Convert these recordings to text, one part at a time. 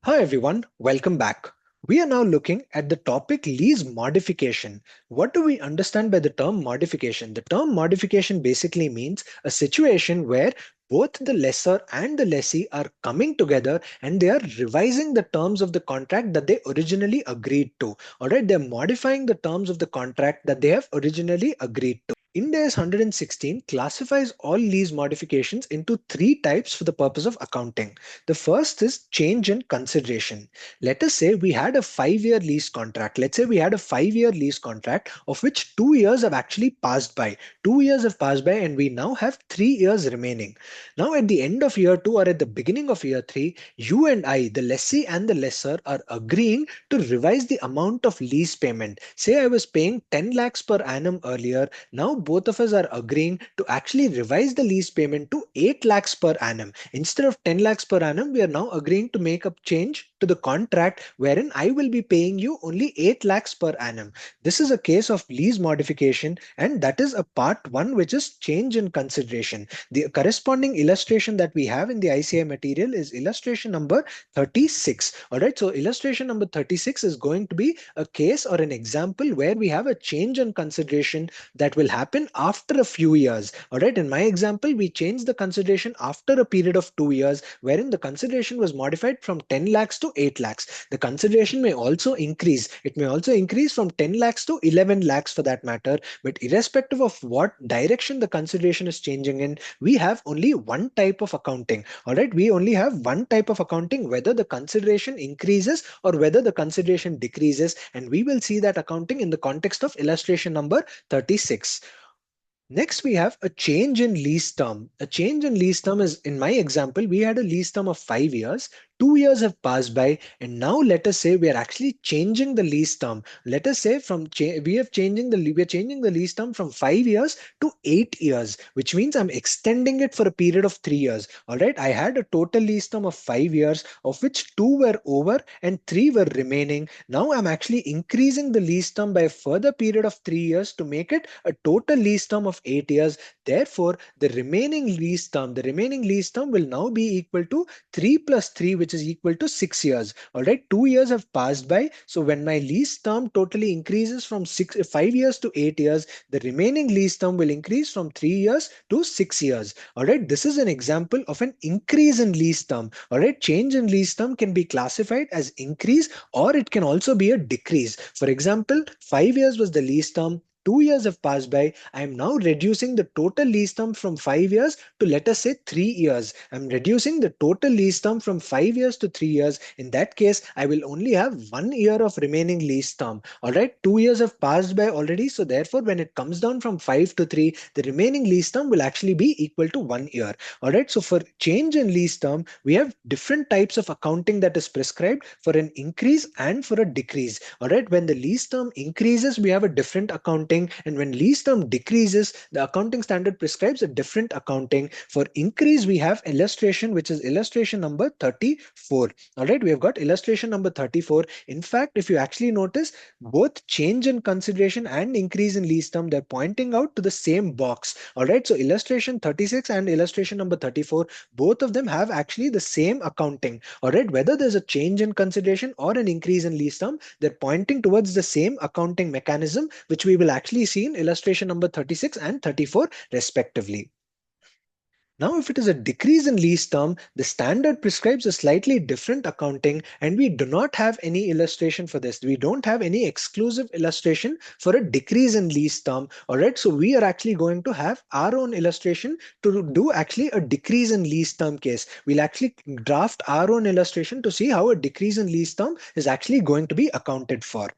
Hi everyone, welcome back. We are now looking at the topic lease modification. What do we understand by the term modification? The term modification basically means a situation where both the lessor and the lessee are coming together and they are revising the terms of the contract that they originally agreed to. Alright, they're modifying the terms of the contract that they have originally agreed to. Ind AS 116 classifies all lease modifications into three types for the purpose of accounting. The first is change in consideration. Let us say we had a 5-year lease contract. Let's say we had a 5-year lease contract of which 2 years have actually passed by. 2 years have passed by and we now have 3 years remaining. Now at the end of year two or at the beginning of year three, you and I, the lessee and the lessor, are agreeing to revise the amount of lease payment. Say I was paying 10 lakhs per annum earlier. Now both of us are agreeing to actually revise the lease payment to 8 lakhs per annum. Instead of 10 lakhs per annum, we are now agreeing to make a change to the contract wherein I will be paying you only 8 lakhs per annum. This is a case of lease modification, and that is a part one, which is change in consideration. The corresponding illustration that we have in the ICI material is illustration number 36. All right, so illustration number 36 is going to be a case or an example where we have a change in consideration that will happen after a few years. All right, in my example, we changed the consideration after a period of 2 years, wherein the consideration was modified from 10 lakhs to 8 lakhs. The consideration may also increase. It may also increase from 10 lakhs to 11 lakhs for that matter. But irrespective of what direction the consideration is changing in, we have only one type of accounting. All right, we only have one type of accounting, whether the consideration increases or whether the consideration decreases. And we will see that accounting in the context of illustration number 36. Next, we have a change in lease term. A change in lease term is, in my example, we had a lease term of 5 years. 2 years have passed by, and now let us say we are actually changing the lease term. Let us say we are changing the lease term from 5 years to 8 years, which means I'm extending it for a period of 3 years. All right, I had a total lease term of 5 years, of which two were over and three were remaining. Now I'm actually increasing the lease term by a further period of 3 years to make it a total lease term of 8 years. Therefore, the remaining lease term will now be equal to 3 plus 3, which is equal to 6 years. All right, 2 years have passed by. So when my lease term totally increases from 5 years to 8 years, the remaining lease term will increase from 3 years to 6 years. All right, this is an example of an increase in lease term. All right, change in lease term can be classified as increase or it can also be a decrease. For example, 5 years was the lease term. 2 years have passed by. I am now reducing the total lease term from 5 years to, let us say, 3 years. I'm reducing the total lease term from 5 years to 3 years. In that case, I will only have 1 year of remaining lease term. All right, 2 years have passed by already. So therefore, when it comes down from 5 to 3, the remaining lease term will actually be equal to 1 year. All right, so for change in lease term, we have different types of accounting that is prescribed for an increase and for a decrease. All right, when the lease term increases, we have a different accounting, and when lease term decreases, the accounting standard prescribes a different accounting. For increase, we have illustration, which is illustration number 34. All right, we have got illustration number 34. In fact, if you actually notice, both change in consideration and increase in lease term, they're pointing out to the same box. All right, so illustration 36 and illustration number 34, both of them have actually the same accounting. All right, whether there's a change in consideration or an increase in lease term, they're pointing towards the same accounting mechanism, which we will actually see in illustration number 36 and 34 respectively. Now, if it is a decrease in lease term, the standard prescribes a slightly different accounting, and we do not have any illustration for this. We don't have any exclusive illustration for a decrease in lease term. All right, so we are actually going to have our own illustration to do actually a decrease in lease term case. We'll actually draft our own illustration to see how a decrease in lease term is actually going to be accounted for.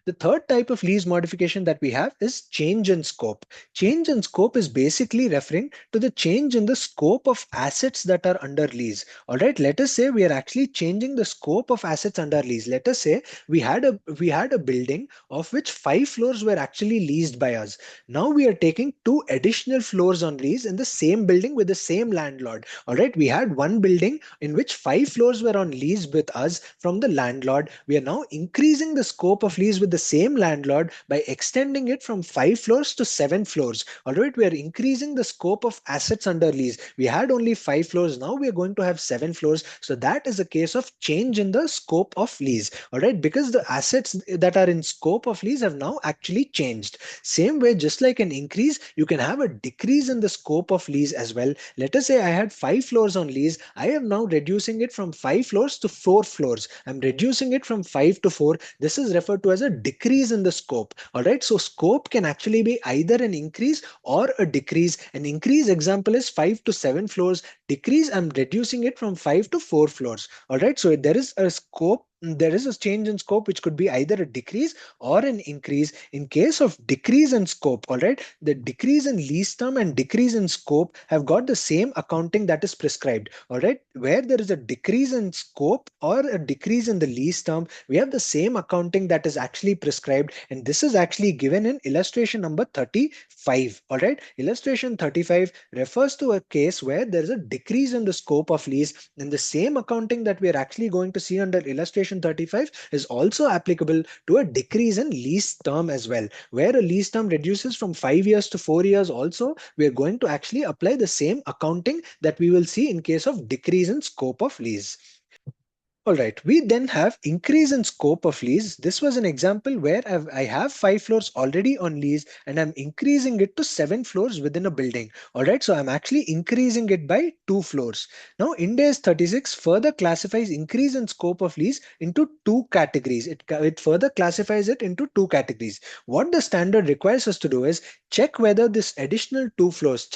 The third type of lease modification that we have is change in scope. Change in scope is basically referring to the change in the scope of assets that are under lease. All right, let us say we are actually changing the scope of assets under lease. Let us say we had a building of which 5 floors were actually leased by us. Now we are taking 2 additional floors on lease in the same building with the same landlord. All right, we had one building in which 5 floors were on lease with us from the landlord. We are now increasing the scope of lease with the same landlord by extending it from 5 floors to 7 floors. All right, we are increasing the scope of assets under lease. We had only 5 floors, now we are going to have 7 floors. So that is a case of change in the scope of lease. All right, because the assets that are in scope of lease have now actually changed. Same way, just like an increase, you can have a decrease in the scope of lease as well. Let us say I had 5 floors on lease. I am now reducing it from 5 floors to 4 floors. I'm reducing it from 5 to 4. This is referred to as a decrease in the scope. All right. So scope can actually be either an increase or a decrease. An increase example is 5 to 7 floors. Decrease, I'm reducing it from 5 to 4 floors. All right. So there is a scope. There is a change in scope which could be either a decrease or an increase. In case of decrease in scope, all right, the decrease in lease term and decrease in scope have got the same accounting that is prescribed. All right, where there is a decrease in scope or a decrease in the lease term, we have the same accounting that is actually prescribed, and this is actually given in illustration number 35. All right, illustration 35 refers to a case where there is a decrease in the scope of lease, and the same accounting that we are actually going to see under illustration 35 is also applicable to a decrease in lease term as well. Where a lease term reduces from 5 years to 4 years, also we are going to actually apply the same accounting that we will see in case of decrease in scope of lease. All right, we then have increase in scope of lease. This was an example where I have 5 floors already on lease and I'm increasing it to 7 floors within a building. All right, so I'm actually increasing it by 2 floors. Now, Ind AS 36 further classifies increase in scope of lease into two categories. It further classifies it into two categories. What the standard requires us to do is check whether this additional 2 floors,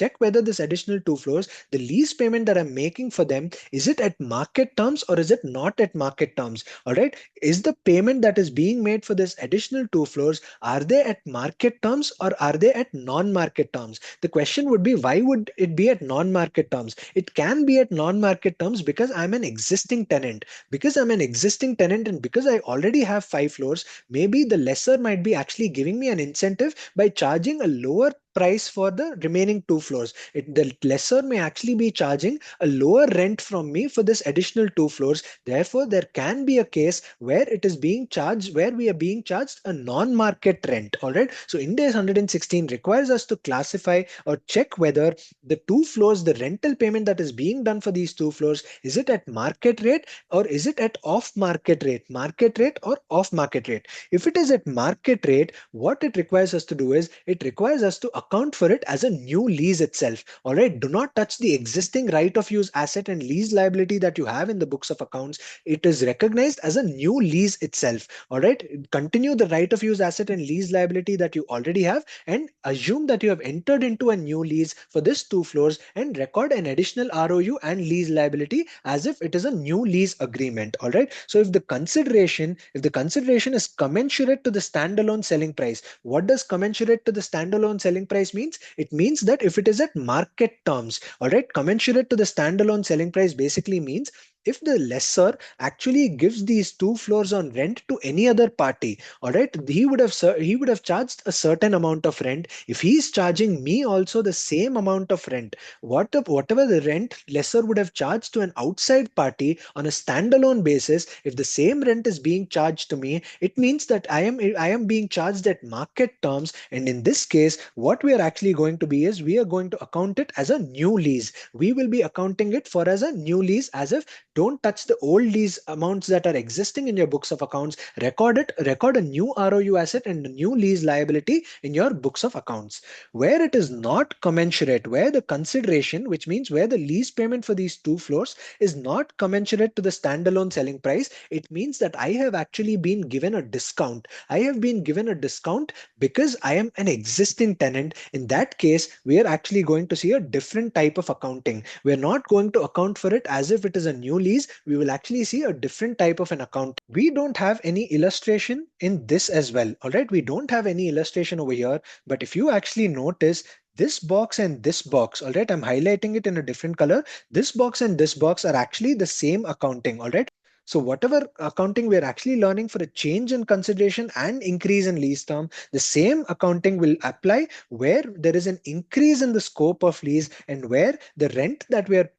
the lease payment that I'm making for them, is it at market terms or is it not at market terms? All right. Is the payment that is being made for this additional 2 floors, are they at market terms or are they at non-market terms? The question would be, why would it be at non-market terms? It can be at non-market terms because I'm an existing tenant. Because I'm an existing tenant and because I already have 5 floors, maybe the lessor might be actually giving me an incentive by charging a lower price for the remaining 2 floors. The lessor may actually be charging a lower rent from me for this additional 2 floors. Therefore, there can be a case where it is being charged, where we are being charged a non-market rent. All right. So Ind AS 116 requires us to classify or check whether the 2 floors, the rental payment that is being done for these 2 floors, is it at market rate or is it at off-market rate? Market rate or off-market rate? If it is at market rate, what it requires us to do is it requires us to account for it as a new lease itself. All right. Do not touch the existing right of use asset and lease liability that you have in the books of accounts. It is recognized as a new lease itself. All right. Continue the right of use asset and lease liability that you already have and assume that you have entered into a new lease for this 2 floors and record an additional ROU and lease liability as if it is a new lease agreement. All right. So if the consideration is commensurate to the standalone selling price, what does commensurate to the standalone selling price means? It means that if it is at market terms, all right, commensurate to the standalone selling price basically means if the lessor actually gives these 2 floors on rent to any other party, all right, he would have charged a certain amount of rent. If he is charging me also the same amount of rent, whatever the rent lessor would have charged to an outside party on a standalone basis, if the same rent is being charged to me, it means that I am being charged at market terms. And in this case, what we are actually going to be is we are going to account it as a new lease. We will be accounting it for as a new lease, as if don't touch the old lease amounts that are existing in your books of accounts. Record a new ROU asset and a new lease liability in your books of accounts. Where it is not commensurate, where the consideration, which means where the lease payment for these 2 floors is not commensurate to the standalone selling price, it means that I have actually been given a discount. I have been given a discount because I am an existing tenant. In that case, we are actually going to see a different type of accounting. We're not going to account for it as if it is a new lease. We will actually see a different type of an account. We don't have any illustration in this as well. All right. We don't have any illustration over here. But if you actually notice, this box and this box, all right, I'm highlighting it in a different color. This box and this box are actually the same accounting. All right. So whatever accounting we're actually learning for a change in consideration and increase in lease term, the same accounting will apply where there is an increase in the scope of lease and where the rent that we are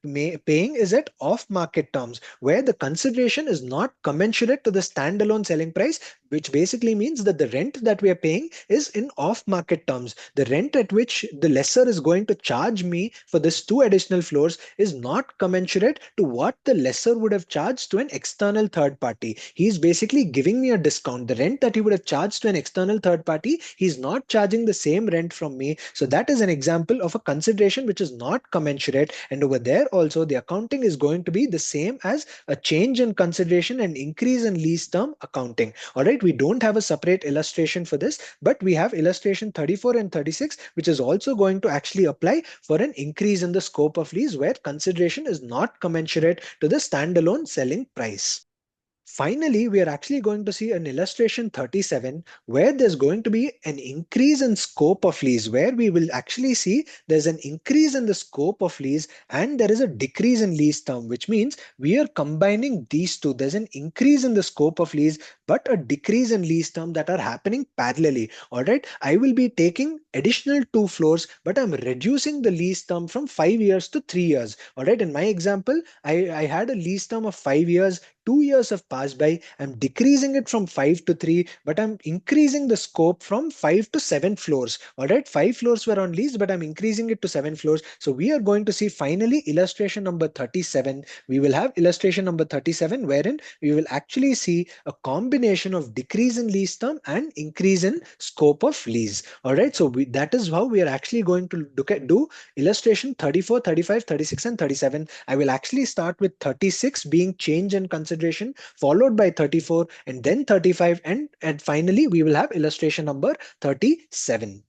paying is at off market terms, where the consideration is not commensurate to the standalone selling price, which basically means that the rent that we are paying is in off market terms. The rent at which the lessor is going to charge me for this two additional floors is not commensurate to what the lessor would have charged to an external third party. He's basically giving me a discount. The rent that he would have charged to an external third party, he's not charging the same rent from me. So that is an example of a consideration which is not commensurate. And over there also, the accounting is going to be the same as a change in consideration and increase in lease term accounting. All right, we don't have a separate illustration for this, but we have illustration 34 and 36, which is also going to actually apply for an increase in the scope of lease where consideration is not commensurate to the standalone selling price. Finally, we are actually going to see an illustration 37 where there's going to be an increase in scope of lease, where we will actually see there's an increase in the scope of lease and there is a decrease in lease term, which means we are combining these two. There's an increase in the scope of lease, but a decrease in lease term that are happening parallelly. All right, I will be taking additional 2 floors, but I'm reducing the lease term from 5 years to 3 years. All right, in my example, I had a lease term of 5 years. 2 years have passed by. I'm decreasing it from 5 to 3, but I'm increasing the scope from 5 to 7 floors. All right, 5 floors were on lease, but I'm increasing it to 7 floors. So we are going to see finally illustration number 37. We will have illustration number 37, wherein we will actually see a combination of decrease in lease term and increase in scope of lease. All right, so that is how we are actually going to do illustration 34, 35, 36, and 37. I will actually start with 36 being change in consideration, followed by 34 and then 35, and finally we will have illustration number 37.